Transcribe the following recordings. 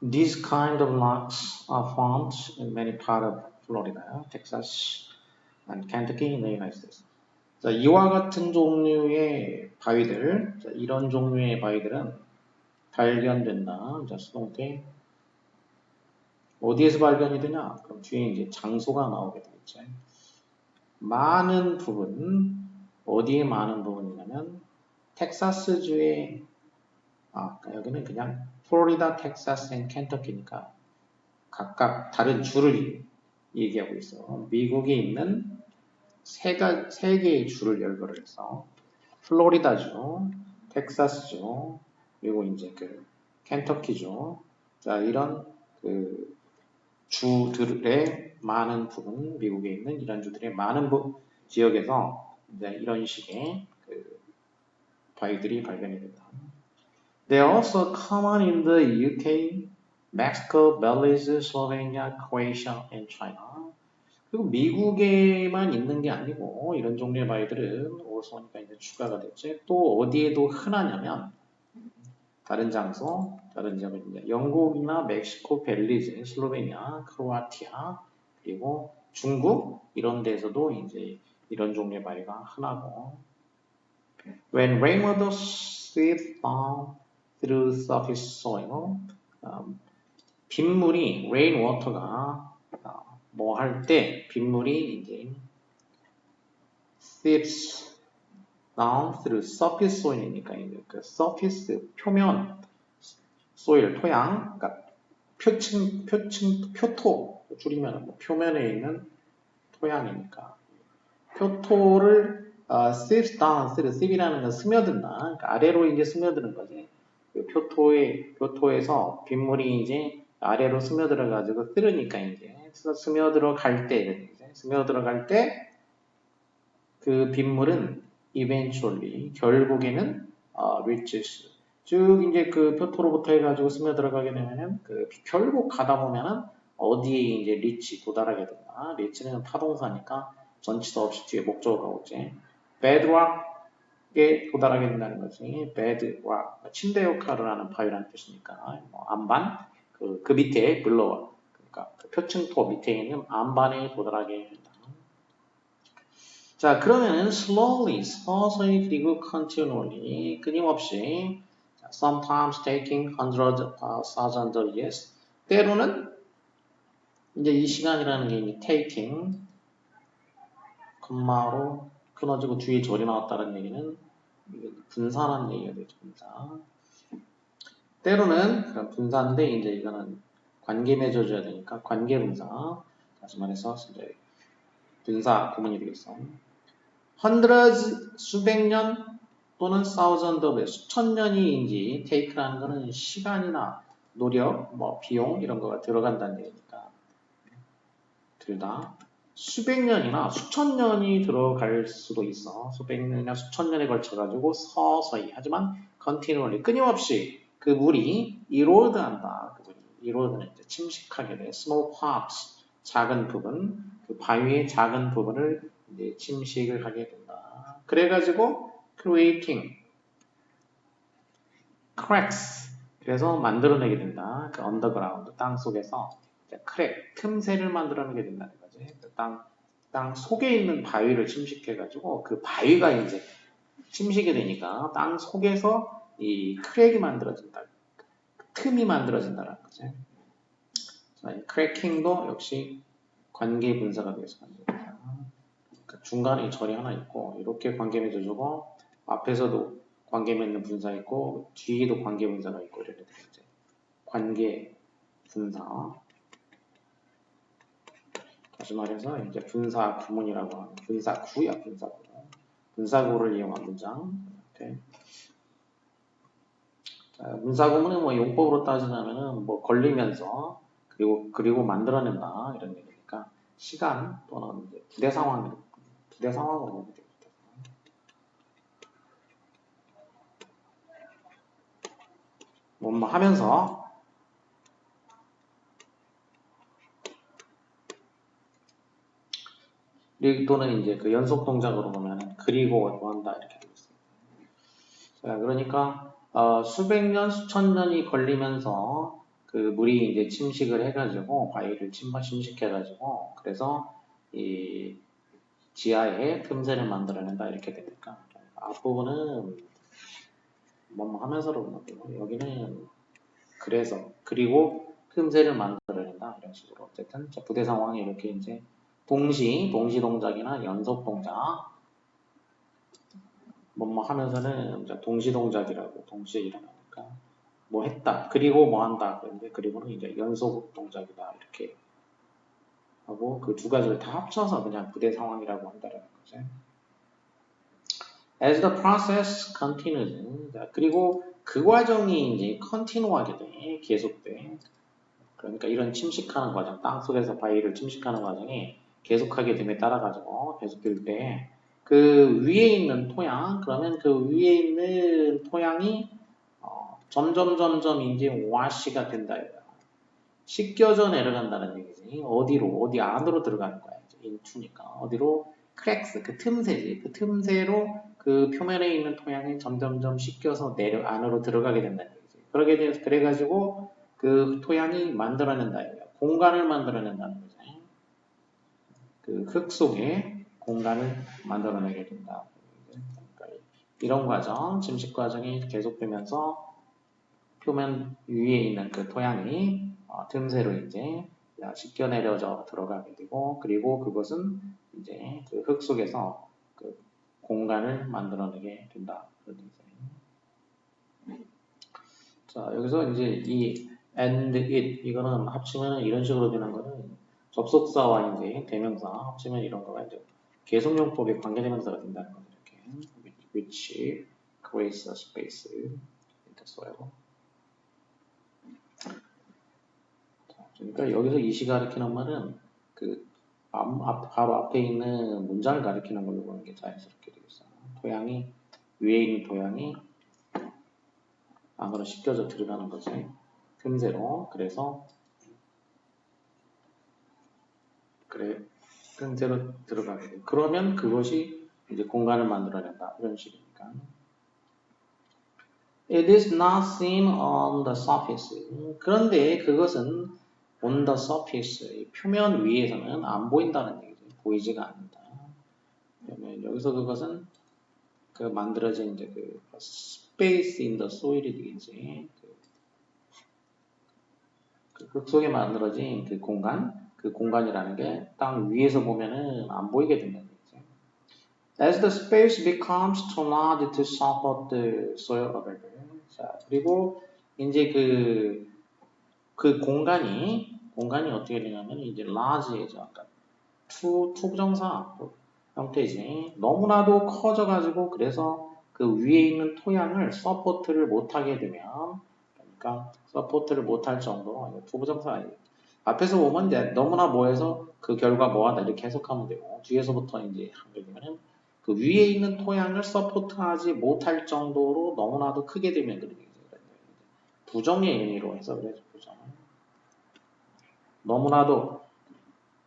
These kind of rocks are found in many parts of Florida, Texas, and Kentucky in the United States. 자, 이와 같은 종류의 바위들, 자, 이런 종류의 바위들은 발견된다. 자, 수동태. 어디에서 발견이 되냐? 그럼 뒤에 이제 장소가 나오게 되겠죠. 많은 부분, 어디에 많은 부분이냐면, 텍사스주의, 여기는 그냥 플로리다, 텍사스, 앤 켄터키니까 각각 다른 주를 얘기하고 있어. 미국에 있는 세 개의 주를 열거를 해서, 플로리다주, 텍사스주, 그리고 이제 그 켄터키주, 자, 이런 그 주들의 많은 부분, 미국에 있는 이런 주들의 많은 지역에서 이제 이런 식의 그 바위들이 발견이 된다. They are also common in the UK, Mexico, Belize, Slovenia, Croatia, and China. 그리고 미국에만 있는 게 아니고 이런 종류의 바위들은 오서니까 이제 추가가 됐지. 또 어디에도 흔하냐면 다른 장소, 다른 지역은 영국이나 멕시코, 벨리즈, 슬로베니아, 크로아티아, 그리고 중국 이런 데서도 이제 이런 종류의 바위가 흔하고. When rainwater sweeps down through surface soil, 빗물이 rainwater가 뭐 할 때 빗물이 이제 sweeps down through surface soil이니까 이제 그 surface 표면 soil 토양, 그러니까 표토 줄이면 뭐 표면에 있는 토양이니까 표토를 sweeps down through sweep이라는 건 스며든다. 그러니까 아래로 이제 스며드는 거지. 그 표토에서 빗물이 이제 아래로 스며들어 가지고 쓰르니까 이제 스며들어 갈 때, 스며들어 갈 때 그 빗물은 eventually 결국에는 reaches 쭉 이제 그 표토로부터 해가지고 스며들어가게 되면은 그 결국 가다 보면은 어디에 이제 리치 도달하게 된다. 리치는 타동사니까 전치사 없이 뒤에 목적어가 오지. bedrock에 도달하게 된다는 거지. bedrock 침대 역할을 하는 바위라는 뜻이니까 뭐 안반 그 밑에 below 그러니까 그 표층토 밑에 있는 안반에 도달하게 된다. 자, 그러면은 slowly, 서서히 그리고 continually, 끊임없이 sometimes taking hundreds, thousands of years 때로는 이제 이 시간이라는 게 이제 taking 콤마로 끊어지고 뒤에 절이 나왔다는 얘기는 분사라는 얘기가 되죠. 분사. 때로는 그런 분사인데 이제 이거는 관계 맺어줘야 되니까 관계 분사. 다시 말해서 이제 분사 구문이 되겠어. hundreds 수백 년 또는 thousand of 수천 년이 take라는 거는 시간이나 노력, 뭐 비용 이런 거가 들어간다는 얘기니까 들다 수백 년이나 수천 년이 들어갈 수도 있어. 수백 년이나 수천 년에 걸쳐 가지고 서서히 하지만 continually 끊임없이 그 물이 erode한다. 그 물이 erode는 이제 침식하게 돼. small parts 작은 부분 그 바위의 작은 부분을 이제 침식을 하게 된다. 그래가지고 creating cracks 그래서 만들어내게 된다. 그 underground 땅 속에서 크랙 틈새를 만들어내게 된다는 거지. 그 땅 속에 있는 바위를 침식해가지고 그 바위가 이제 침식이 되니까 땅 속에서 이 크랙이 만들어진다. 틈이 만들어진다는 거지. 자, 이 크래킹도 역시 관계 분사가 되어서 만듭니다. 중간에 절이 하나 있고 이렇게 관계 맺어주고 앞에서도 관계 맺는 분사 있고 뒤에도 관계 분사가 있고 이렇게 되겠죠. 관계 분사. 다시 말해서 이제 분사 구문이라고 하는 분사구야 분사구. 분사구를 이용한 문장. 이렇게. 자, 분사구문은 뭐 용법으로 따지자면은 뭐 걸리면서 그리고 만들어낸다 이런 얘기니까 시간 또는 이제 부대 상황으로 보면 됩니다. 뭐 하면서 또는 이제 그 연속 동작으로 보면 그리고 한다 이렇게 되어 있습니다. 자, 그러니까 수백 년, 수천 년이 걸리면서 그 물이 이제 침식을 해가지고 바위를 침식해가지고 그래서 이 지하에 틈새를 만들어낸다 이렇게 되니까 앞부분은 뭐 하면서로 보고 여기는 그래서 그리고 틈새를 만들어낸다 이런 식으로 어쨌든 부대 상황이 이렇게 이제 동시 동작이나 연속 동작 뭐 하면서는 동시 동작이라고 동시에 일어나니까 뭐 했다 그리고 뭐 한다 그런데 그리고는 이제 연속 동작이다 이렇게 하고 그 두 가지를 다 합쳐서 그냥 부대 상황이라고 한다는 거죠. As the process continues, 그리고 그 과정이 이제 continue하게 돼, 계속돼. 그러니까 이런 침식하는 과정, 땅 속에서 바위를 침식하는 과정이 계속하게 됨에 따라 가지고 계속될 때 그 위에 있는 토양, 그러면 그 위에 있는 토양이 점점 이제 wash가 된다. 씻겨져 내려간다는 얘기지. 어디로? 어디 안으로 들어가는 거야. into니까. 어디로? cracks, 그 틈새지. 그 틈새로 그 표면에 있는 토양이 점점점 씻겨서 안으로 들어가게 된다는 얘기지. 그러게 돼서, 그래가지고 그 토양이 만들어낸다. 공간을 만들어낸다는 거지. 그 흙 속에 공간을 만들어내게 된다. 그러니까 이런 과정, 침식 과정이 계속되면서 표면 위에 있는 그 토양이 틈새로 이제 씻겨 내려져 들어가게 되고 그리고 그것은 이제 그 흙 속에서 그 공간을 만들어내게 된다. 자 여기서 이제 이 and it 이거는 합치면 이런 식으로 되는 거는 접속사와 이제 대명사 합치면 이런 거가 이제 계속용법의 관계대명사가 된다는 거죠. 이렇게 which creates a space in the soil. 그러니까 여기서 이시 가리키는 말은 그 바로 앞에 있는 문장을 가리키는 걸로 보는 게 자연스럽게 되겠어요. 토양이 위에 있는 토양이 안으로 씻겨져 들어가는 거지. 틈새로. 그래서 틈새로 들어가게 돼. 그러면 그것이 이제 공간을 만들어낸다. 이런 식이니까. It is not seen on the surface. 그런데 그것은 on the surface, 표면 위에서는 안 보인다는 얘기죠. 보이지가 않는다. 그러면 여기서 그것은 그 만들어진 이제 그 space in the soil이 되겠지. 그 속에 만들어진 그 공간이라는 게 땅 위에서 보면은 안 보이게 된다는 얘기죠. As the space becomes too large to support the soil above. 자, 그리고 이제 그 공간이 어떻게 되냐면 이제 large죠. 아까 투부정사 형태지. 너무나도 커져가지고 그래서 그 위에 있는 토양을 서포트를 못하게 되면 그러니까 서포트를 못할 정도로 투부정사 앞에서 보면 이제 너무나 뭐해서 그 결과 뭐하다 이렇게 해석하면 되고 뒤에서부터 이제 하게 되면은 그 위에 있는 토양을 서포트하지 못할 정도로 너무나도 크게 되면 그렇게 부정의 의미로 해서 그래서 부정. 너무나도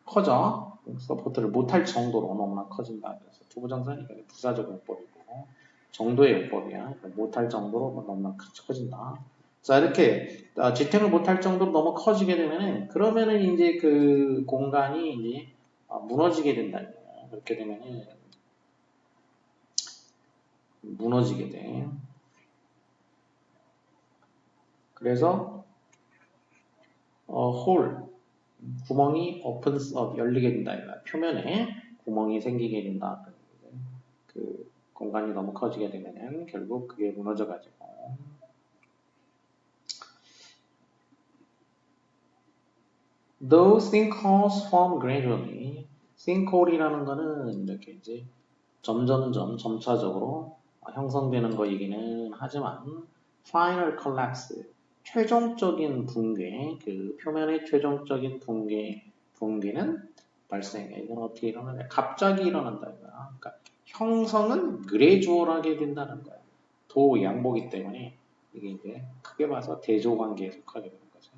커져 서포트를 못할 정도로 너무나 커진다. 그래서 투부정사니까 부사적 용법이고 정도의 용법이야. 못할 정도로 너무나 커진다. 자 이렇게 지탱을 못할 정도로 너무 커지게 되면은 그러면은 이제 그 공간이 이제 무너지게 된다는 거야. 그렇게 되면은 무너지게 돼. 그래서 홀 구멍이 opens up 열리게 된다. 표면에 구멍이 생기게 된다. 그 공간이 너무 커지게 되면은 결국 그게 무너져가지고 Those sinkholes form gradually. sinkhole이라는 거는 이렇게 이제 점차적으로 형성되는 거이기는 하지만 final collapse, 최종적인 붕괴, 그 표면의 최종적인 붕괴는 발생해. 이건 어떻게 일어나냐? 갑자기 일어난다. 그러니까 형성은 그레주얼하게 된다는 거야. 도 양보기 때문에 이게 이제 크게 봐서 대조관계에 속하게 되는 거죠.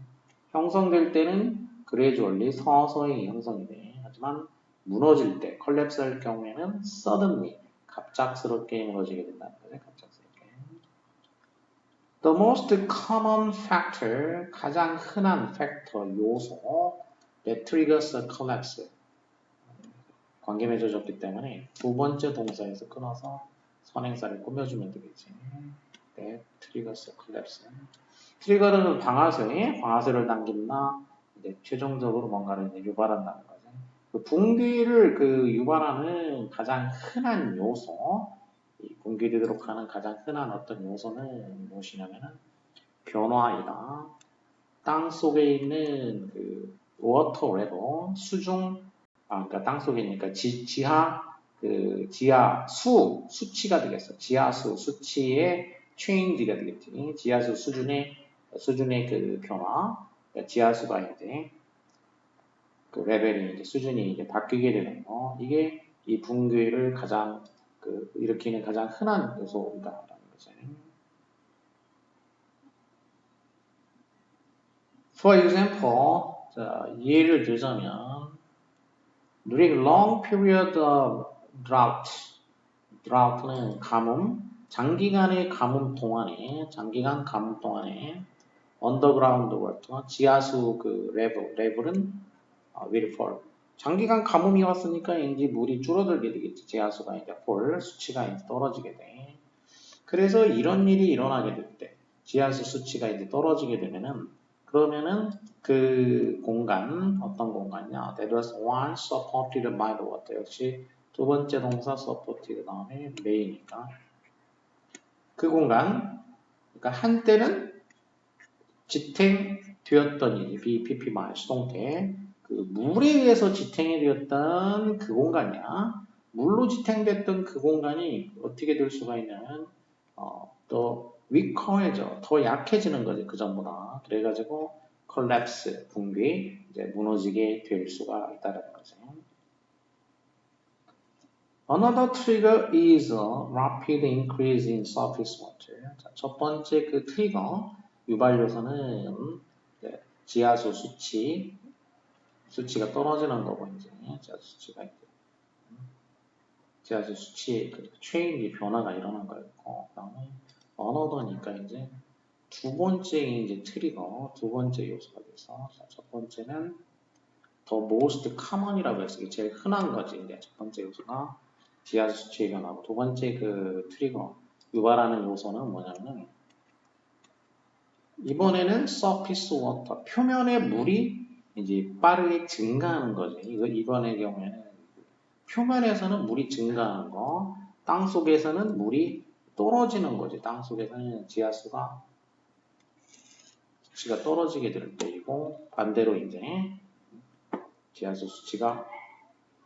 형성될 때는 그레주얼리 서서히 형성이 돼. 하지만 무너질 때, 컬랩스할 경우에는 suddenly, 갑작스럽게 무너지게 된다는 거죠. 갑작스럽게. The most common factor, 가장 흔한 팩터, 요소 that triggers a collapse. 관계 맺어졌기 때문에 두 번째 동사에서 끊어서 선행사를 꾸며주면 되겠지. that triggers a collapse. 트리거는 방아쇠를 당긴다. 이제 최종적으로 뭔가를 이제 유발한다는 거죠. 그 붕괴를 유발하는 가장 흔한 요소, 이 붕괴되도록 하는 가장 흔한 어떤 요소는 무엇이냐면은 변화이다. 땅 속에 있는 그 워터 레벨 그러니까 땅 속에 있으니까 지하 수치가 되겠어. 지하수 수치의 체인지가 되겠지. 지하수 수준의 그 변화, 그러니까 지하수가 이제 그 레벨이 이제 수준이 이제 바뀌게 되는 거, 이게 이 붕괴를 가장 일으키는 가장 흔한 요소이다라는 거죠. For example, 자, 예를 들자면 during long period of drought는 가뭄, 장기간 가뭄 동안에 underground water, 지하수 그 레벨은 will fall. 장기간 가뭄이 왔으니까 이제 물이 줄어들게 되겠지. 지하수가 이제 fall, 수치가 이제 떨어지게 돼. 그래서 이런 일이 일어나게 될 때, 지하수 수치가 이제 떨어지게 되면은, 그러면은 그 공간, 어떤 공간이냐? That was once supported by the water. 역시 두 번째 동사 supported 다음에 may니까. 그 공간, 그러니까 한때는 지탱되었던 일이 BPP 말 수동태, 그 물에 의해서 지탱이 되었던 그 공간이야. 물로 지탱됐던 그 공간이 어떻게 될 수가 있냐면 더 위커해져, 더 약해지는 거지 그 전보다. 그래가지고 collapse, 붕괴, 이제 무너지게 될 수가 있다는 거지. Another trigger is a rapid increase in surface water. 자, 첫 번째 그 트리거 유발 요소는 지하수 수치가 떨어지는 거고 이제 지하수 수치의 그 체인지 변화가 일어난 거였고, 그다음에 언어더니까 이제 두 번째 이제 트리거, 두 번째 요소가 돼서, 첫 번째는 the most common이라고 해서 이게 제일 흔한 거지. 이제 첫 번째 요소가 지하수 수치의 변화고, 두 번째 그 트리거 유발하는 요소는 뭐냐면 이번에는 surface water, 표면의 물이 이제 빠르게 증가하는 거지. 이번의 경우에는 표면에서는 물이 증가하는 거, 땅 속에서는 물이 떨어지는 거지. 땅 속에서는 지하수가 수치가 떨어지게 될 때이고, 반대로 이제 지하수 수치가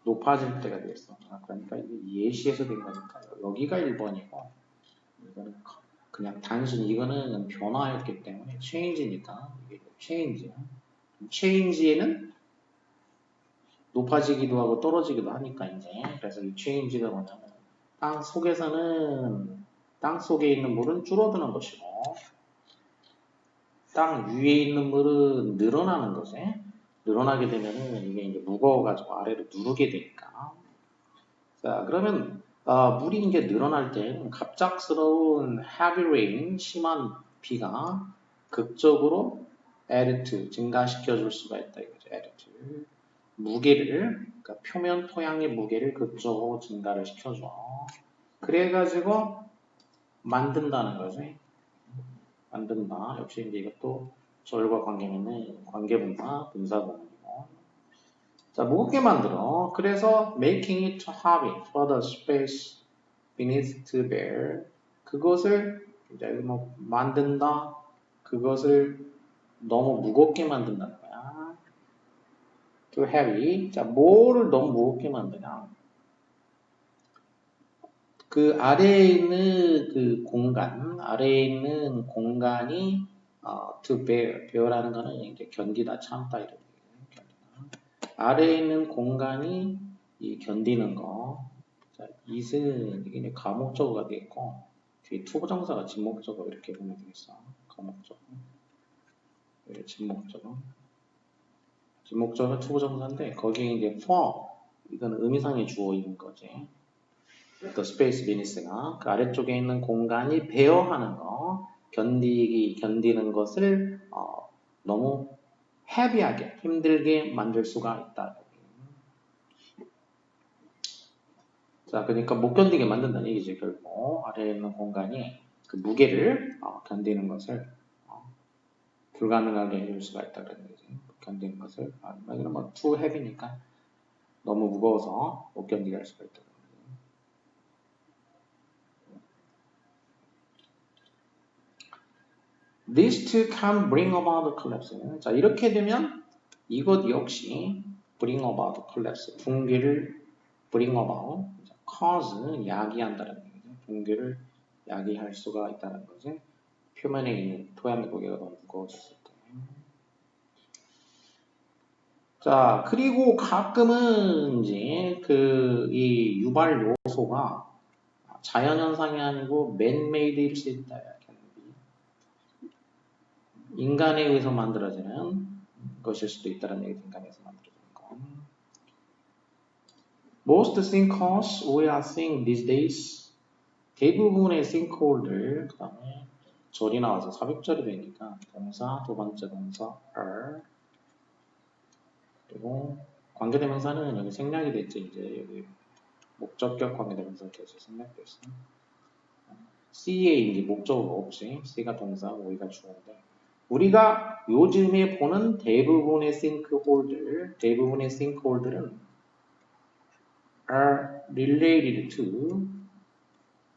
높아질 때가 되겠어. 그러니까 이게 예시에서 된 거니까 여기가 1번이고 이거는 그냥 단순히 이거는 변화였기 때문에 change니까 이게 change에는 높아지기도 하고 떨어지기도 하니까 이제 그래서 이 change가 뭐냐면 땅 속에 있는 물은 줄어드는 것이고 땅 위에 있는 물은 늘어나는 거지. 늘어나게 되면은 이게 이제 무거워가지고 아래로 누르게 되니까. 자, 그러면 물이 이제 늘어날 때 갑작스러운 heavy rain, 심한 비가 극적으로 add to, 증가시켜 줄 수가 있다 이거죠. add to. 무게를, 그러니까 표면 토양의 무게를 극적으로 증가를 시켜줘. 그래가지고 만든다는 거지. 만든다. 역시 이제 이것도 절과 관계는 관계분사, 분사구문이고. 자, 무겁게 만들어. 그래서 making it heavy for the space beneath to bear. 그것을 이제 뭐 만든다. 그것을 너무 무겁게 만든다는 거야. too heavy. 자, 뭐를 너무 무겁게 만드냐? 그 아래에 있는 그 공간, 아래에 있는 공간이 to bear라는 거는 이제 견디다, 참다 이런 얘기예요. 아래에 있는 공간이 이 견디는 거. 자, it은 이게 가목적어가 되겠고 뒤에 투부정사가 진목적어 이렇게 보면 되겠어. 가목적어, 진목적어. 진목적어가 투부정사인데 거기에 이제 for 이건 의미상의 주어인 거지. The space beneath가 그 아래쪽에 있는 공간이 베어하는 거, 견디는 것을 너무 헤비하게 힘들게 만들 수가 있다. 자, 그러니까 못 견디게 만든다는 얘기죠. 결국 아래에 있는 공간이 그 무게를 견디는 것을 불가능하게 해줄 수가 있다는 거지. 견디는 것을 아니면 뭐 too heavy니까 너무 무거워서 못 견디게 할 수가 있다. These two can bring about a collapse. 자, 이렇게 되면 이것 역시 bring about collapse, 붕괴를 bring about, cause, 야기한다는 얘기죠. 붕괴를 야기할 수가 있다는 거지. 표면에 있는 토양의 무게가 너무 무거워졌을 때. 자, 그리고 가끔은 이제 이 유발 요소가 자연현상이 아니고 man-made일 수 있다. 인간에 의해서 만들어지는 것일 수도 있다는 얘기, 인간에서 만들어지는 거. Most sinkholes we are seeing these days, 대부분의 sinkhole들, 그 다음에 절이 나와서 삽입절이 되니까 동사, 두 번째 동사 are, 그리고 관계대명사는 여기 생략이 됐죠. 이제 여기 목적격 관계대명사 계속 생략됐어. C에 이제 목적어가 없지. C가 동사, O가 주어인데 우리가 요즘에 보는 대부분의 sinkhole들은 are related to,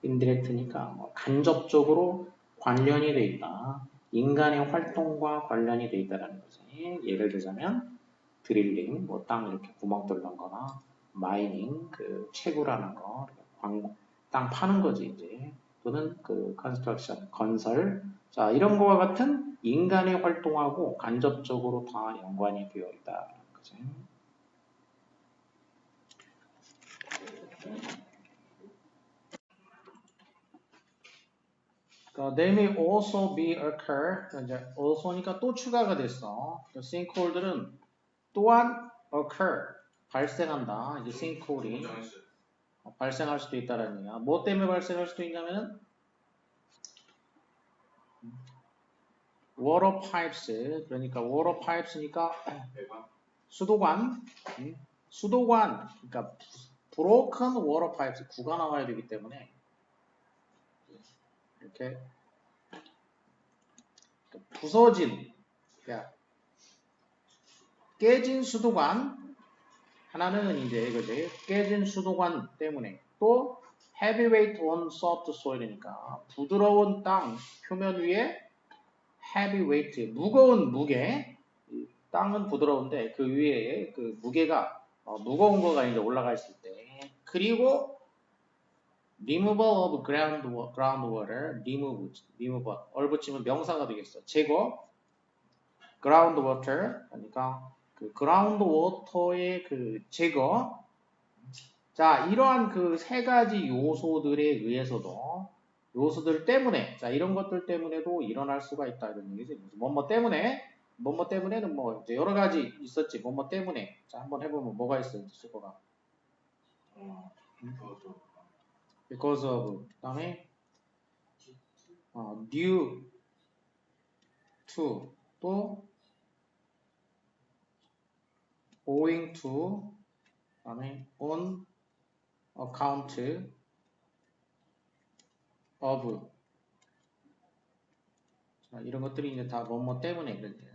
indirect니까 간접적으로 관련이 돼 있다. 인간의 활동과 관련이 돼 있다는 거지. 예를 들자면 드릴링, 땅 이렇게 구멍 뚫는 거나 마이닝, 채굴하는 거, 땅 파는 거지 이제. 또는 컨스트럭션, 건설. 자, 이런 거와 같은 인간의 활동하고 간접적으로 다 연관이 되어 있다는 거지. They may also be occur. 이제 also니까 또 추가가 됐어. sinkhole들은 또한 occur, 발생한다. 이제 sinkhole이 발생할 수도 있다는 얘기야. 뭐 때문에 발생할 수도 있냐면 water pipes, 그러니까 water pipes니까 수도관, 그러니까 broken water pipes, 구가 나와야 되기 때문에 이렇게 부서진, 그러니까 깨진 수도관, 하나는 이제 이거지, 깨진 수도관 때문에, 또 heavyweight on soft soil이니까 부드러운 땅 표면 위에 heavyweight, 무거운 무게, 땅은 부드러운데 그 위에 그 무게가 무거운 거가 이제 올라가 있을 때, 그리고 removal of groundwater, remove, 얼붙이면 명사가 되겠어. 제거, groundwater, 그러니까 그 groundwater의 제거. 자, 이러한 세 가지 요소들에 의해서도, 요소들 때문에, 자, 이런 것들 때문에도 일어날 수가 있다 이런 얘기지. 뭐뭐 때문에는 뭐 이제 여러 가지 있었지. 뭐뭐 때문에. 자, 한번 해보면 뭐가 있어요, 수거가. Because of, 그다음에 due to, 또 owing to, 그다음에 on account of. 자, 이런 것들이 이제 다 뭐뭐 때문에 그런데.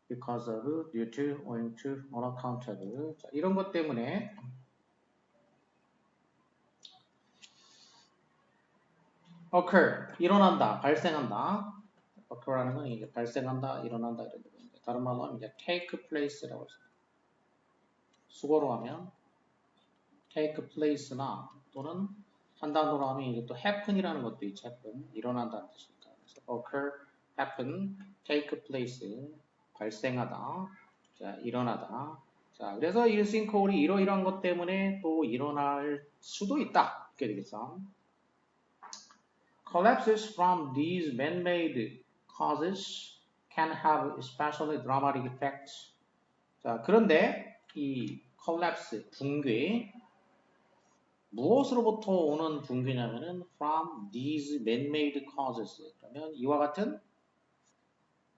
Because of, due to, owing to, on account of. 자, 이런 것 때문에 occur, 일어난다, 발생한다. occur라는 건 이제 발생한다, 일어난다 이런 뜻인데, 다른 말로 하면 이제 take place라고 했어요. 수거로 하면 take place나 또는 한 단어로 하면 이제 또 happen이라는 것도 있죠. happen, 일어난다는 뜻이니까. 그래서 occur, happen, take place, 발생하다, 자, 일어나다. 자, 그래서 이 sinkhole이 이러이러한 것 때문에 또 일어날 수도 있다. 이렇게 되겠어. Collapses from these man-made causes can have especially dramatic effects. 자, 그런데 이 collapse, 붕괴, 무엇으로부터 오는 붕괴냐면은 from these man-made causes. 그러면 이와 같은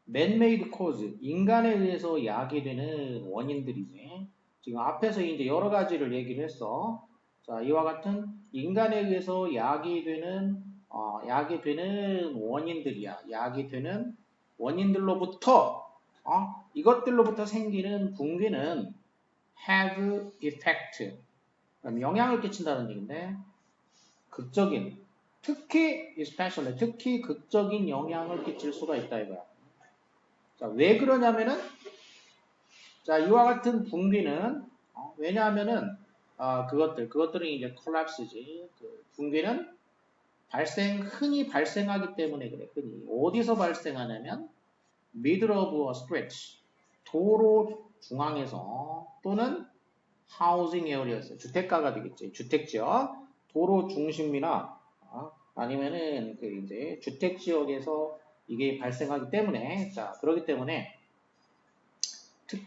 man-made cause, 인간에 의해서 야기되는 원인들이지. 지금 앞에서 이제 여러 가지를 얘기를 했어. 자, 이와 같은 인간에 의해서 야기되는 원인들이야. 야기되는 원인들로부터, 이것들로부터 생기는 붕괴는 have effect. 그럼 영향을 끼친다는 얘기인데, 극적인, 특히 극적인 영향을 끼칠 수가 있다 이거야. 자, 왜 그러냐면은, 자, 이와 같은 붕괴는, 왜냐하면은, 그것들은 이제 콜랩스지. 그 붕괴는 흔히 발생하기 때문에 그래, 흔히. 어디서 발생하냐면, middle of a stretch. 도로 중앙에서, 또는 housing areas. 주택가가 되겠지. 주택지역. 도로 중심이나, 아니면은, 그 이제, 주택지역에서 이게 발생하기 때문에, 자, 그렇기 때문에,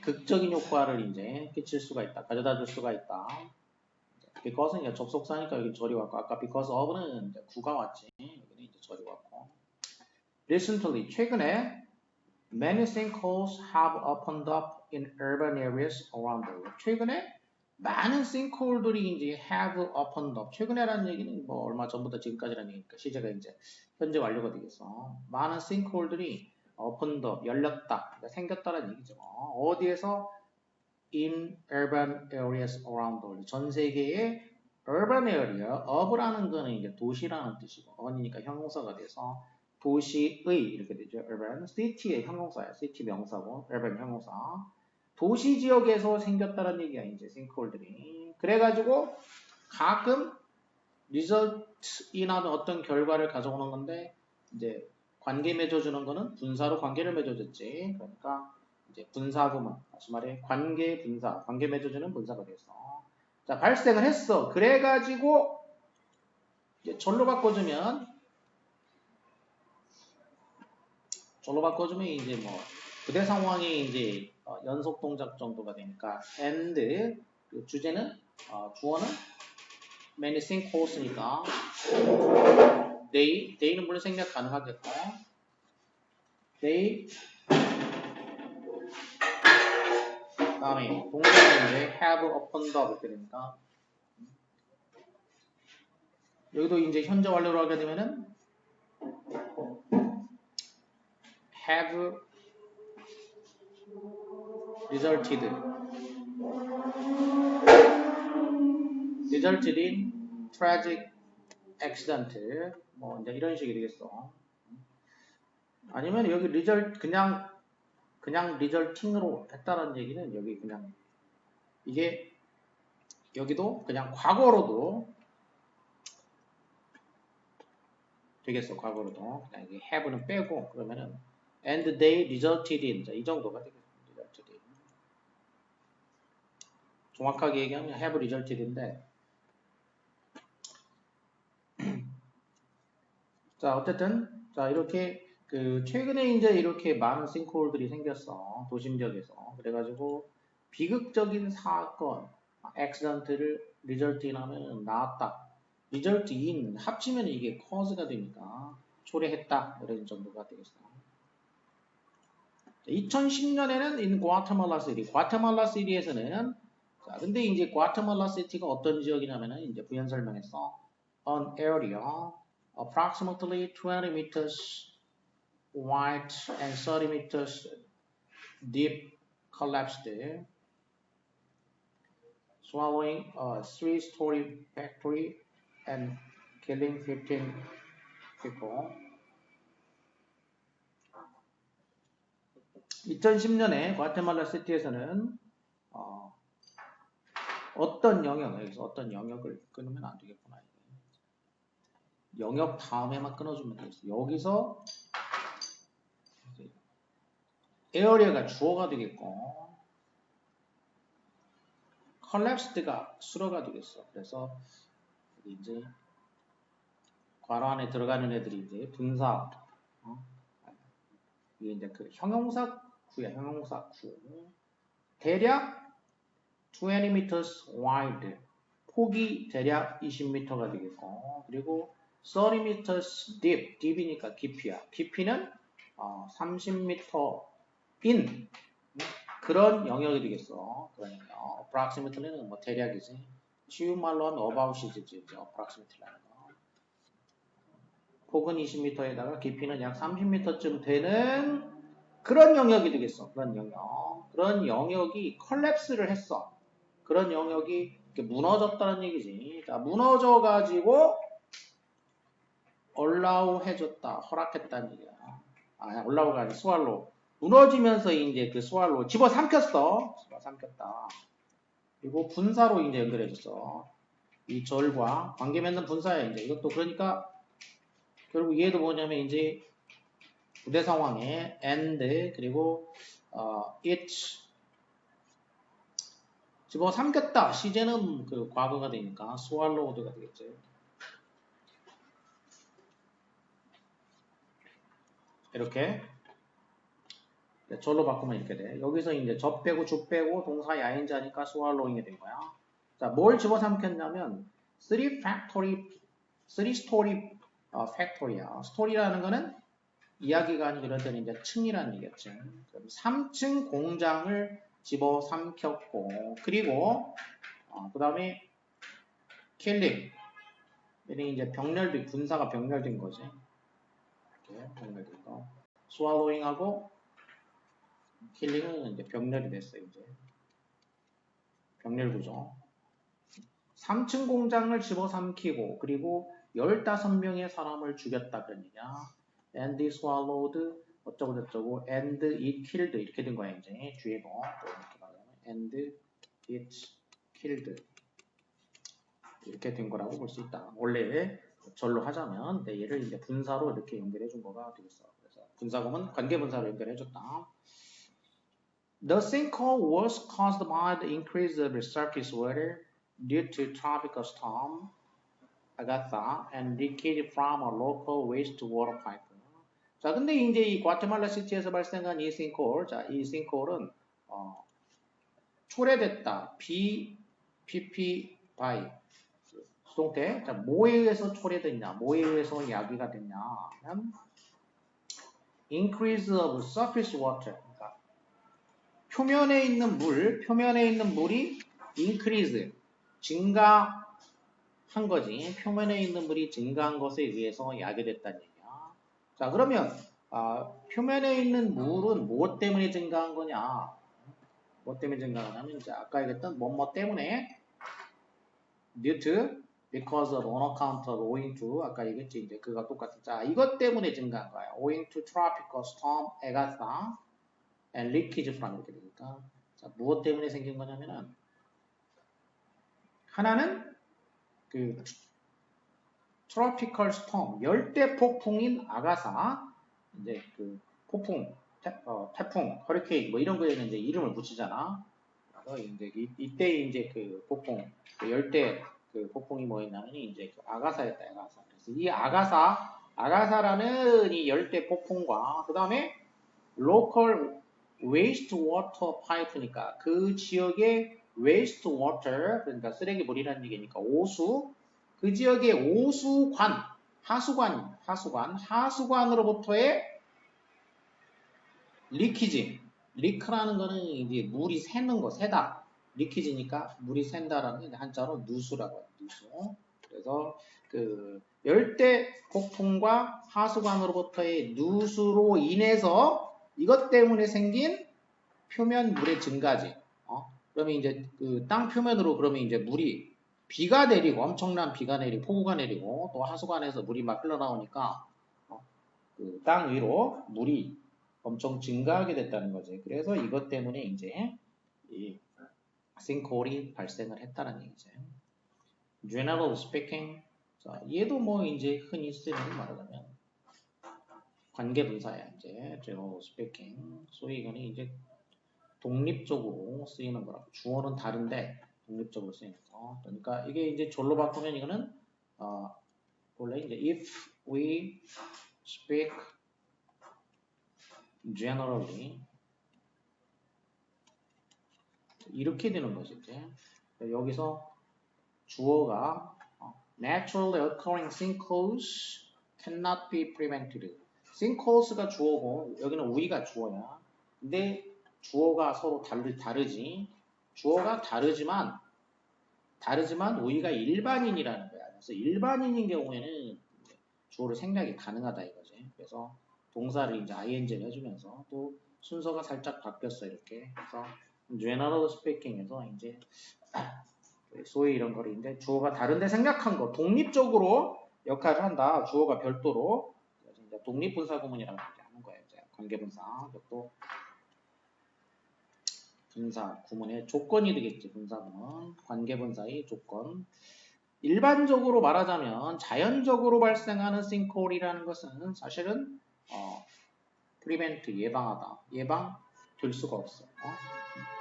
극적인 효과를 이제 끼칠 수가 있다. 가져다 줄 수가 있다. because는 이제 접속사니까 여기 절이 왔고, 아까 because of는 이제 구가 왔지. 여기는 이제 절이 왔고. Recently, 최근에 many sinkholes have opened up in urban areas around the world. 최근에 많은 sinkhole들이 이제 have opened up. 최근에라는 얘기는 뭐 얼마 전부터 지금까지라는 얘기니까 시제가 이제 현재 완료가 되겠어. 많은 sinkhole들이 opened up, 열렸다, 그러니까 생겼다라는 얘기죠. 어디에서? In urban areas around the world. 전 세계의 urban area, urban라는 거는 이제 도시라는 뜻이고, urban이니까 형용사가 돼서 도시의 이렇게 되죠. urban, city의 형용사야. city 명사고, urban 형용사. 도시 지역에서 생겼다는 얘기야, 이제 sinkhole들이. 그래가지고 가끔 result이나 어떤 결과를 가져오는 건데, 이제 관계 맺어주는 거는 분사로 관계를 맺어줬지. 그러니까 이제 분사구문, 다시 말해 관계 분사, 관계 맺어주는 분사가 됐어. 자, 발생을 했어. 그래가지고 이제 절로 바꿔주면 이제 뭐 부대 상황이 이제 연속 동작 정도가 되니까 and 그 주제는 주어는 many sinkholes니까 they는 물론 생략 가능하겠고 they 다음에 동작은 이제 have opened up 이렇게 되니까 여기도 이제 현재 완료로 하게 되면은 have resulted in tragic accident 뭐 이제 이런 식이 되겠어. 아니면 여기 result 그냥 resulting으로 했다는 얘기는 여기 그냥 이게 여기도 그냥 과거로도 되겠어. 과거로도 그냥 이게 have는 빼고 그러면은 and they resulted in 이 정도가 되겠어. resulted in. 정확하게 얘기하면 have resulted인데 자 어쨌든 자 이렇게 그 최근에 이제 이렇게 많은 싱크홀들이 생겼어. 도심 지역에서. 그래가지고 비극적인 사건, 액시던트를 리절트 인 하면 나왔다. 리절트 인 합치면 이게 cause가 되니까 초래했다. 이런 정도가 되겠어. 2010년에는 in Guatemala City, 과테말라 시티에서는 자 근데 이제 과테말라 시티가 어떤 지역이냐면은 이제 부연 설명했어. An area approximately 20 meters wide and 30 meters deep collapsed, swallowing a three-story factory and killing 15 people. 2010년에 과테말라 시티에서는 어떤 영역에서 어떤 영역을 끊으면 안 되겠구나. 영역 다음에만 끊어주면 되겠어. 여기서 에어리어가 주어가 되겠고 collapsed가 수로가 되겠어. 그래서 이제 괄호 안에 들어가는 애들이 이제 분사, 이게 이제 그 형용사 구야, 형용사 구. 대략 20 meters wide, 폭이 대략 20m가 되겠고, 그리고 30m deep, deep이니까 깊이야. 깊이는 30m인 그런 영역이 되겠어. 그런 영역. approximately는 뭐 대략이지. 쉬운 말로 하면 about이지, approximately라는 거. 폭은 20m에다가 깊이는 약 30m쯤 되는 그런 영역이 되겠어. 그런 영역. 그런 영역이 컬랩스를 했어. 그런 영역이 무너졌다는 얘기지. 자, 무너져가지고 allow 해줬다. 허락했다는 얘기야. alllow가 아니라 스왈로. 무너지면서 이제 그 스왈로 집어삼켰어. 집어삼켰다. 그리고 분사로 이제 연결해줬어. 이 절과 관계 맺는 분사야, 이제. 이것도 그러니까 결국 얘도 뭐냐면 이제 부대 상황에 and 그리고 it 집어삼켰다. 시제는 그 과거가 되니까 swallowed가 되겠죠. 이렇게 절로 바꾸면 이렇게 돼. 여기서 이제 접 빼고 주 빼고 동사 야인자니까 swallowing이 된 거야. 자, 뭘 집어삼켰냐면 three story factory야. 스토리라는 거는 이야기가 아니고 이럴 때는 이제 층이라는 얘기였지. 3층 공장을 집어삼켰고, 그리고 그 다음에 킬링. 얘는 이제 병렬된 분사가 병렬된 거지. 이렇게 병렬된 거. swallowing하고 킬링은 이제 병렬이 됐어요. 이제 병렬 구조. 3층 공장을 집어삼키고 그리고 15명의 사람을 죽였다 그런 얘기야. And he swallowed 어쩌고 저쩌고 and it killed 이렇게 된 거야 이제 뒤에 뭐 이렇게 말하면 and it killed 이렇게 된 거라고 볼 수 있다. 원래 절로 하자면 얘를 이제 분사로 이렇게 연결해 준 거가 되겠어. 그래서 분사구문 관계 분사로 연결해 줬다. The sinkhole was caused by the increased surface water due to tropical storm Agatha and leakage from a local wastewater pipe. 자, 근데 이제 이 과테말라 시티에서 발생한 이 싱크홀, 자, 이 싱크홀은 초래됐다. PP by 수동태. 자, 뭐에 의해서 초래됐냐? 뭐에 의해서 야기가 됐냐? 하면 increase of surface water. 그러니까 표면에 있는 물이 increase, 증가한 거지. 표면에 있는 물이 증가한 것에 의해서 야기됐다는 얘기야. 자, 그러면 표면에 있는 물은 무엇 때문에 증가한 거냐? 뭐 때문에 증가하냐면 이제 아까 얘기했던 뭐뭐 때문에 due to, because of, on account of, owing to 아까 얘기했지 이제 그가 똑같은 자 이것 때문에 증가한 거야. owing to tropical storm Agatha and leakage from 이렇게 되니까 자 무엇 때문에 생긴 거냐면은 하나는 그 tropical storm 열대 폭풍인 아가사 이제 그 폭풍 태풍 허리케인 뭐 이런 거에는 이제 이름을 붙이잖아. 그래서 이제 이때 이제 그 폭풍 그 열대 그 폭풍이 뭐였냐면 이제 그 아가사였다. 아가사. 그래서 이 아가사라는 이 열대 폭풍과 그 다음에 local wastewater pipe니까 그 지역의 wastewater 그러니까 쓰레기물이라는 얘기니까 오수 그 지역의 오수관 하수관으로부터의 리키지 리크라는 거는 이제 물이 새는 거 새다 리키지니까 물이 샌다라는 게 한자로 누수라고 해요. 누수. 그래서 그 열대 폭풍과 하수관으로부터의 누수로 인해서 이것 때문에 생긴 표면 물의 증가지. 그러면 이제 그 땅 표면으로 그러면 이제 물이 비가 내리고 엄청난 비가 내리고 폭우가 내리고 또 하수관에서 물이 막 흘러나오니까 그 땅 위로 물이 엄청 증가하게 됐다는 거지. 그래서 이것 때문에 이제 이 싱크홀이 발생을 했다는 얘기죠. General speaking, 자, 얘도 뭐 이제 흔히 쓰는 말하자면 관계분사야 이제 general speaking. 소위 이거는 이제 독립적으로 쓰이는 거라고. 주어는 다른데 독립적으로 쓰이는 거. 그러니까 이게 이제 절로 바꾸면 이거는 원래 이제 if we speak generally 이렇게 되는 것이지. 여기서 주어가 naturally occurring sinkholes cannot be prevented. sinkholes가 주어고 여기는 we가 주어야. 근데 주어가 서로 다르지. 주어가 다르지만 we가 일반인이라는 거야. 그래서 일반인인 경우에는 주어를 생략이 가능하다 이거지. 그래서 동사를 이제 ing를 해주면서 또 순서가 살짝 바뀌었어 이렇게. 그래서 general speaking에서 이제 소위 이런 거리인데 주어가 다른데 생략한 거 독립적으로 역할을 한다. 주어가 별도로 이제 독립분사 구문이라고 하는 거예요. 이제 관계분사 이것도 분사 구문의 조건이 되겠지. 분사 구문 관계분사의 조건. 일반적으로 말하자면 자연적으로 발생하는 싱크홀이라는 것은 사실은 prevent 예방하다. 예방될 수가 없어.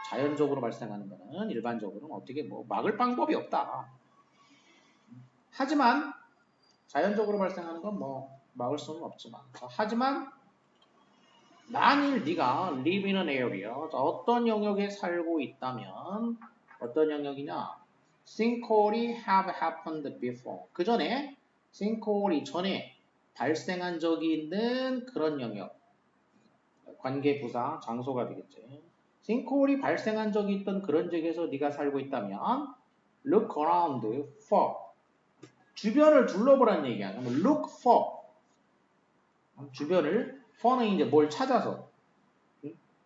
자연적으로 발생하는 거는 일반적으로는 어떻게 뭐 막을 방법이 없다. 하지만 자연적으로 발생하는 건 뭐 막을 수는 없지만 하지만 만일 네가 live in an area 어떤 영역에 살고 있다면 어떤 영역이냐 sinkhole이 have happened before 그 전에 sinkhole이 전에 발생한 적이 있는 그런 영역 관계 부사 장소가 되겠지. sinkhole이 발생한 적이 있던 그런 지역에서 네가 살고 있다면 look around for 주변을 둘러보라는 얘기야. look for 주변을 for는 이제 뭘 찾아서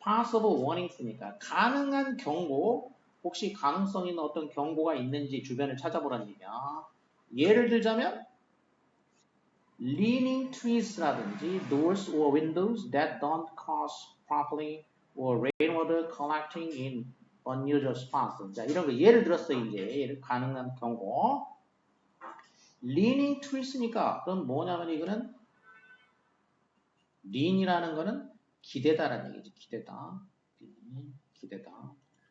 possible warnings니까 가능한 경고 혹시 가능성 있는 어떤 경고가 있는지 주변을 찾아보라는 얘기야. 예를 들자면 leaning trees라든지 doors or windows that don't close properly or rainwater collecting in unusual spots. 자, 이런 거 예를 들었어 이제 가능한 경고. leaning trees니까 그건 뭐냐면 이거는 lean이라는 거는 기대다라는 얘기지. 기대다. 기대다.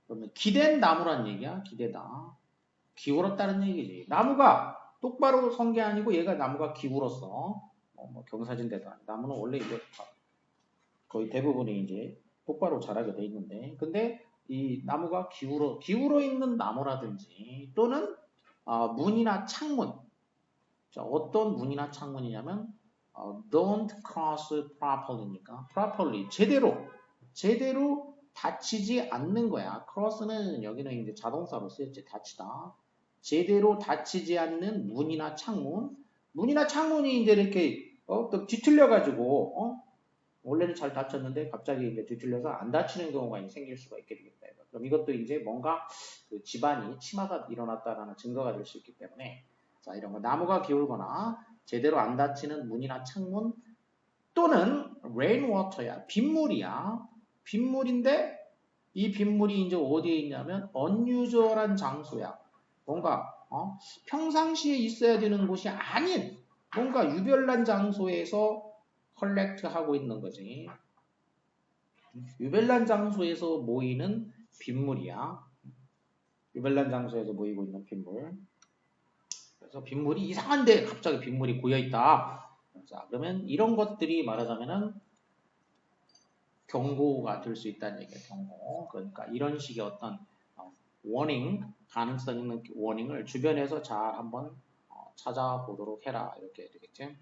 그러면 기댄 나무란 얘기야. 기대다. 기울었다는 얘기지. 나무가 똑바로 선 게 아니고 얘가 나무가 기울었어. 뭐 경사진대도 아니고 나무는 원래 이제 거의 대부분이 이제 똑바로 자라게 돼 있는데 근데 이 나무가 기울어 있는 나무라든지 또는 문이나 창문. 자, 어떤 문이나 창문이냐면 don't cross properly니까 properly 제대로 닫히지 않는 거야. cross는 여기는 이제 자동사로 쓰였지. 닫히다. 제대로 닫히지 않는 문이나 창문. 문이나 창문이 이제 이렇게 또 뒤틀려 가지고 원래는 잘 닫혔는데 갑자기 이제 뒤틀려서 안 닫히는 경우가 생길 수가 있게 되겠다. 그럼 이것도 이제 뭔가 그 집안이 침하가 일어났다라는 증거가 될 수 있기 때문에 자, 이런 거 나무가 기울거나 제대로 안 닫히는 문이나 창문 또는 rainwater야. 빗물이야. 빗물인데 이 빗물이 이제 어디에 있냐면 unusual한 장소야. 뭔가 평상시에 있어야 되는 곳이 아닌 뭔가 유별난 장소에서 컬렉트하고 있는 거지. 유별난 장소에서 모이는 빗물이야. 유별난 장소에서 모이고 있는 빗물. 그래서 빗물이 이상한데 갑자기 빗물이 고여있다. 자, 그러면 이런 것들이 말하자면은 경고가 될 수 있다는 얘기예요. 경고. 그러니까 이런 식의 어떤 워닝, 가능성 있는 워닝을 주변에서 잘 한번 찾아보도록 해라. 이렇게 되겠지.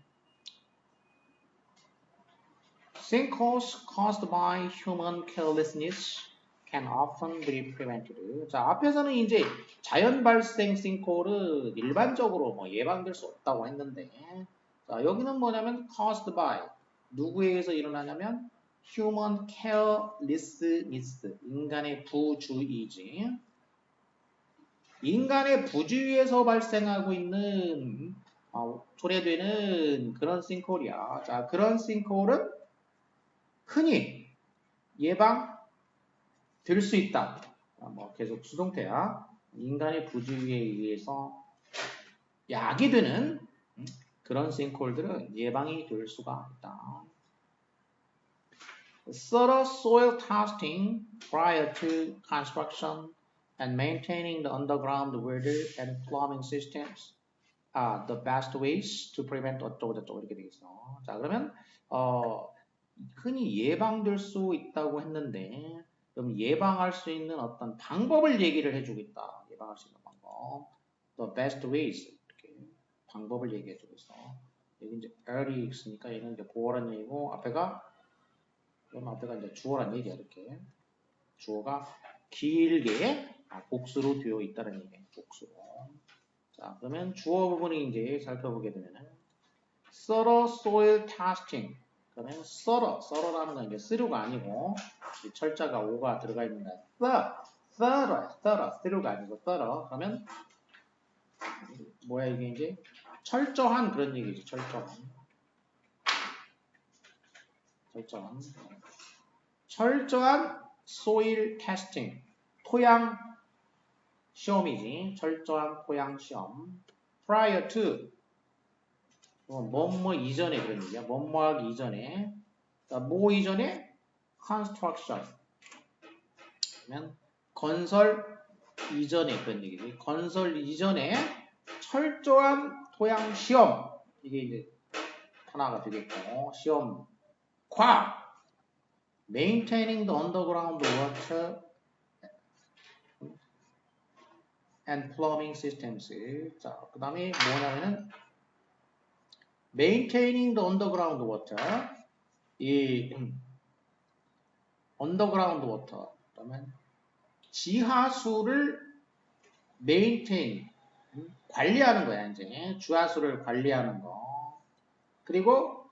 Sinkholes caused by human carelessness can often be prevented. 자, 앞에서는 이제 자연 발생 싱크홀은 일반적으로 뭐 예방될 수 없다고 했는데, 자, 여기는 뭐냐면 caused by 누구에 의해서 일어나냐면 human carelessness 인간의 부주의지. 인간의 부주의에서 발생하고 있는 초래되는 그런 싱크홀이야. 자, 그런 싱크홀은 흔히 예방될 수 있다. 뭐 계속 수동태야. 인간의 부주의에 의해서 야기되는 그런 싱크홀들은 예방이 될 수가 있다. Thorough soil testing prior to construction and maintaining the underground water and plumbing systems are the best ways to prevent 어쩌고저쩌고 이렇게 되겠어. 자, 그러면 흔히 예방될 수 있다고 했는데 그럼 예방할 수 있는 어떤 방법을 얘기를 해주고 있다. 예방할 수 있는 방법. the best ways 이렇게 방법을 얘기해주고 있어. 여기 이제 early 있으니까 얘는 이제 보어란 얘기고 그럼 앞에가 이제 주어란 얘기야. 이렇게 주어가 길게 복수로 되어 있다는 얘기야. 복수로. 자, 그러면 주어 부분이 이제 살펴보게 되면은 thorough soil testing. 그러면 thorough라는 건 이제 through가 아니고 철자가 오가 들어가 있는 거야. thorough가 아니고 thorough. 그러면 뭐야 이게 이제 철저한 그런 얘기지. 철저한 soil testing. 토양 시험이지. 철저한 토양 시험. prior to 뭐뭐 이전에 그런 얘기야. 뭐뭐하기 이전에. 그러니까 뭐 이전에? construction. 그러면 건설 이전에 그런 얘기지. 건설 이전에 철저한 토양 시험. 이게 이제 하나가 되겠고 시험 과학. maintaining the underground water and plumbing systems. 자, 그 다음에 뭐냐면은 maintaining the underground water. 이 underground water. 그러면 지하수를 maintain 관리하는 거야, 이제. 주하수를 관리하는 거. 그리고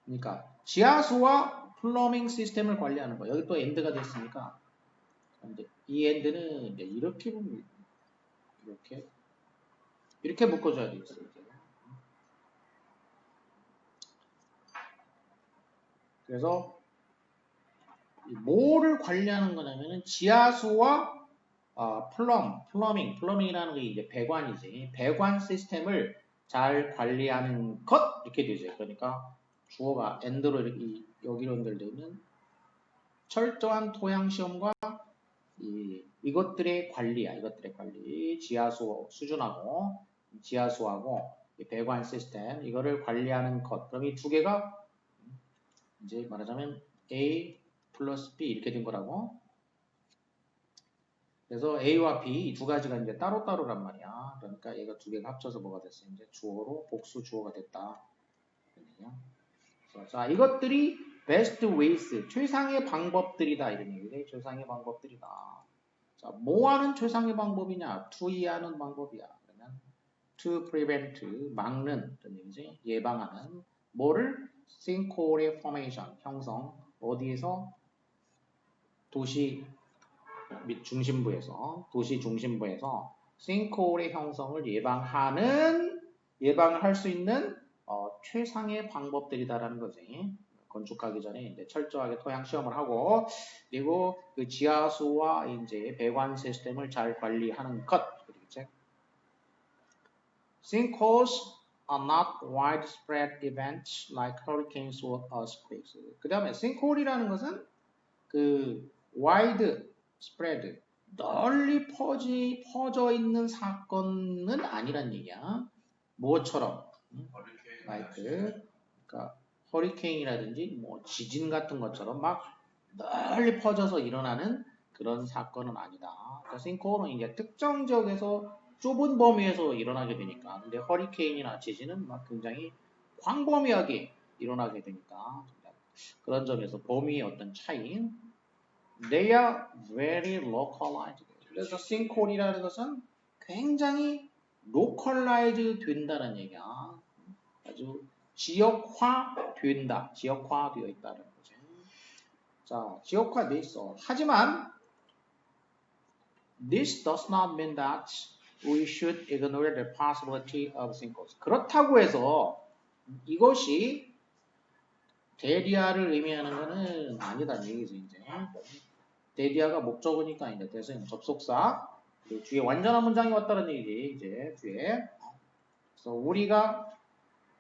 그러니까 지하수와 플러밍 시스템을 관리하는 거. 여기 또 엔드가 됐으니까 이 엔드는 이제 이렇게 보면 이렇게 묶어줘야 되겠어. 그래서 뭐를 관리하는 거냐면은 지하수와 플러밍이라는 게 이제 배관이지. 배관 시스템을 잘 관리하는 것 이렇게 되죠. 그러니까 주어가 엔드로 이렇게 여기로 연결되어 있는 철저한 토양 시험과 이것들의 관리야. 이것들의 관리. 지하수 수준하고 지하수하고 배관 시스템 이거를 관리하는 것. 그럼 이 두 개가 이제 말하자면 A 플러스 B 이렇게 된 거라고. 그래서 A와 B 이 두 가지가 이제 따로따로란 말이야. 그러니까 얘가 두 개가 합쳐서 뭐가 됐어? 이제 주어로 복수 주어가 됐다. 자, 이것들이 best ways, 최상의 방법들이다. 이런 얘기래. 최상의 방법들이다. 자, 뭐 하는 최상의 방법이냐? to 이해하는 방법이야. 그러면 to prevent, 막는 그런 얘기지. 예방하는. 뭐를? sinkhole의 formation, 형성. 어디에서? 도시 및 중심부에서 싱크홀의 형성을 예방할 수 있는 최상의 방법들이다라는 거지. 건축하기 전에 이제 철저하게 토양 시험을 하고 그리고 그 지하수와 이제 배관 시스템을 잘 관리하는 것. 그렇겠지? Sinkholes are not widespread events like hurricanes or earthquakes. 그 다음에 sinkhole이라는 것은 그 wide spread, 널리 퍼져 있는 사건은 아니란 얘기야. 뭐처럼? 그러니까 허리케인이라든지 뭐 지진 같은 것처럼 막 널리 퍼져서 일어나는 그런 사건은 아니다. 그러니까 싱크홀은 이제 특정 지역에서 좁은 범위에서 일어나게 되니까. 근데 허리케인이나 지진은 막 굉장히 광범위하게 일어나게 되니까. 그런 점에서 범위의 어떤 차이. They are very localized. 그래서 싱크홀이라는 것은 굉장히 localize 된다는 얘기야. 아주 지역화되어 있다는 거지. 자, 지역화돼 있어. 하지만 this does not mean that we should ignore the possibility of sinkholes. 그렇다고 해서 이것이 대리아를 의미하는 것은 아니다는 얘기죠, 이제. 대리아가 목적어니까 이제 대신 접속사. 그리고 뒤에 완전한 문장이 왔다는 얘기지, 이제 뒤에. 그래서 우리가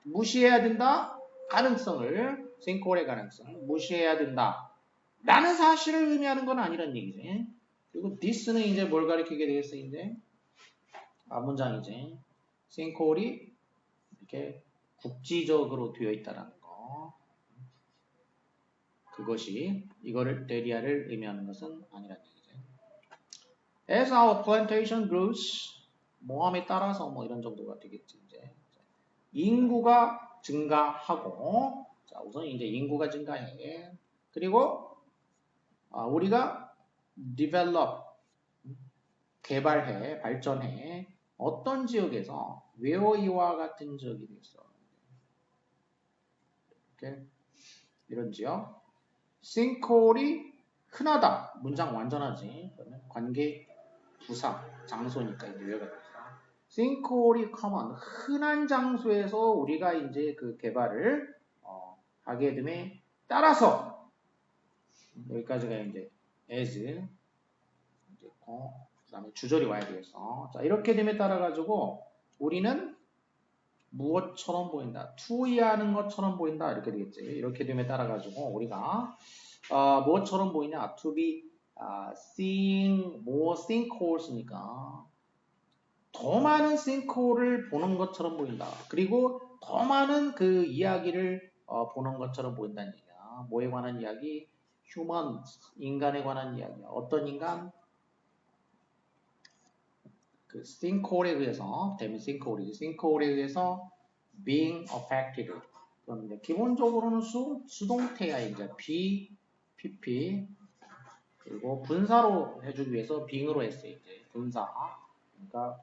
무시해야 된다. 가능성을, 싱크홀의 가능성을 무시해야 된다. 라는 사실을 의미하는 건 아니란 얘기지. 그리고 this는 이제 뭘 가리키게 되겠어, 이제? 문장이지. 싱크홀이 이렇게 국지적으로 되어 있다는 거. 그것이 이거를 대리아를 의미하는 것은 아니란 얘기죠. As our plantation grows, 모함에 따라서 뭐 이런 정도가 되겠지 이제. 인구가 증가하고, 자 우선 이제 인구가 증가해. 그리고 우리가 develop 개발해, 발전해. 어떤 지역에서 where 이와 같은 지역이 있어. 이렇게 이런 지역. sinkhole이 흔하다. 문장 완전하지. 그러면 관계 부사 장소니까 이제 여기가 됐어. sinkhole이 common 흔한 장소에서 우리가 이제 그 개발을 하게 됨에 따라서 여기까지가 이제 as 이제 그다음에 주절이 와야 되겠어. 자 이렇게 됨에 따라 가지고 우리는 무엇처럼 보인다. 투이하는 것처럼 보인다. 이렇게 되겠지. 이렇게 됨에 따라 가지고 우리가 무엇처럼 보이냐? To be seeing more sinkholes니까 더 많은 sinkhole을 보는 것처럼 보인다. 그리고 더 많은 그 이야기를 보는 것처럼 보인다는 얘기야. 뭐에 관한 이야기? human, 인간에 관한 이야기야. 어떤 인간? 그 sinkhole에 의해서, 대면 sinkhole이지. sinkhole에 의해서 being affected. 그럼 기본적으로는 수동태야 이제 be, pp 그리고 분사로 해주기 위해서 being으로 했어요. 이제 분사. 그러니까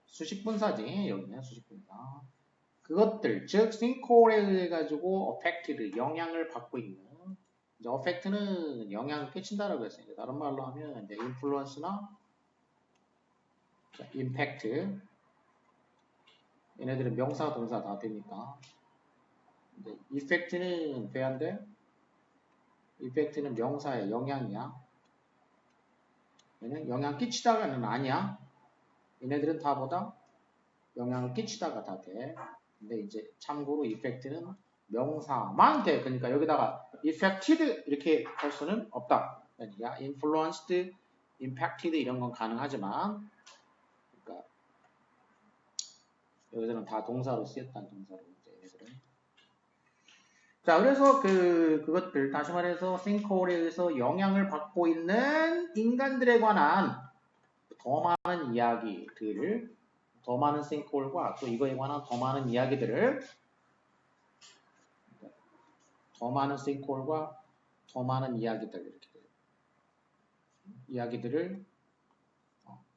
수식분사지. 여기는 수식분사. 그것들 즉 sinkhole에 의해 가지고 affected 영향을 받고 있는. 이제 affect는 영향을 끼친다라고 했어요. 이제 다른 말로 하면 이제 influence나 impact 얘네들은 명사 동사 다 되니까. 근데 effect는 돼안돼? effect는 명사의 영향이야. 얘는 영향 끼치다가는 아니야. 얘네들은 다 보다 영향을 끼치다가 다 돼. 근데 이제 참고로 effect는 명사만 돼. 그러니까 여기다가 affected 이렇게 할 수는 없다. 그러니까 influenced, impacted 이런 건 가능하지만 그러니까 여기서는 다 동사로 쓰였다는 동사로 이제 얘네들은. 자, 그래서 그것들 다시 말해서 sinkhole에 의해서 영향을 받고 있는 인간들에 관한 더 많은 이야기들을 더 많은 sinkhole과 또 이거에 관한 더 많은 이야기들을 더 많은 sinkhole과 더 많은 이야기들 이렇게 이야기들을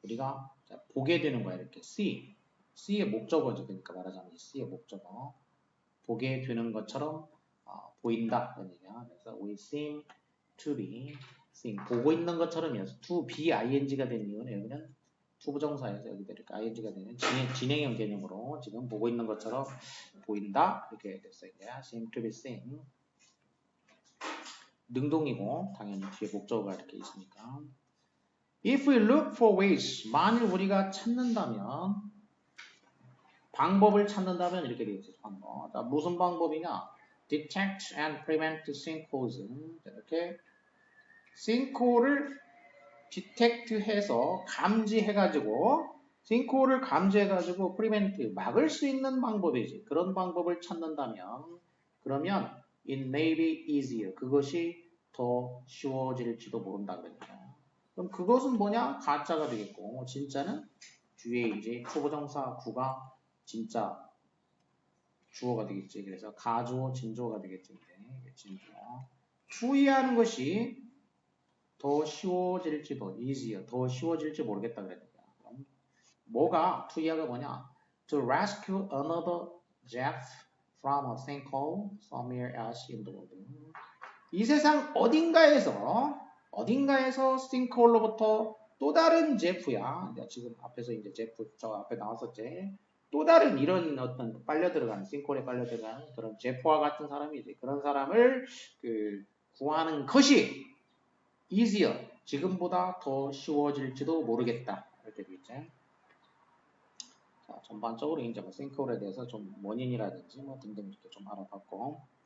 우리가 보게 되는 거야 이렇게 C의 목적어죠. 그러니까 말하자면 C의 목적어 보게 되는 것처럼 보인다 그런 얘기야. 그래서 we seem to be seeing 보고 있는 것처럼이어서 to be ing가 된 이유는 여기는 투부정사에서 여기다 이렇게 ing가 되는 진행형 개념으로 지금 보고 있는 것처럼 보인다 이렇게 됐어요. seem to be seeing 능동이고 당연히 뒤에 목적어가 이렇게 있으니까. If we look for ways 만일 우리가 찾는다면 방법을 찾는다면 이렇게 되겠지. 방법. 자, 무슨 방법이냐? Detect and prevent sinkholes. 이렇게 sinkhole을 detect해서 감지해가지고 sinkhole을 감지해가지고 prevent 막을 수 있는 방법이지. 그런 방법을 찾는다면 그러면 it may be easier. 그것이 더 쉬워질지도 모른다 그러니까. 그럼 그것은 뭐냐? 가짜가 되겠고 진짜는 뒤에 이제 초보정사 구가 진짜 주어가 되겠지. 그래서 가주어, 진주어가 되겠지. 이제 진주어. 투이하는 것이 더 쉬워질지도 easier, 더 쉬워질지 모르겠다 그랬니까. 그럼 뭐가 투이하가 뭐냐? To rescue another Jeff from a sinkhole somewhere else in the world. 이 세상 어딘가에서 sinkhole로부터 또 다른 제프야. 지금 앞에서 이제 제프 저 앞에 나왔었지. 또 다른 이런 어떤 빨려 들어가는 싱크홀에 빨려 들어가는 그런 제프와 같은 사람이지. 그런 사람을 구하는 것이 easier 지금보다 더 쉬워질지도 모르겠다. 이렇게 되겠지. 자, 전반적으로 이제 뭐 싱크홀에 대해서 좀 원인이라든지 뭐 등등 이렇게 좀 알아봤고.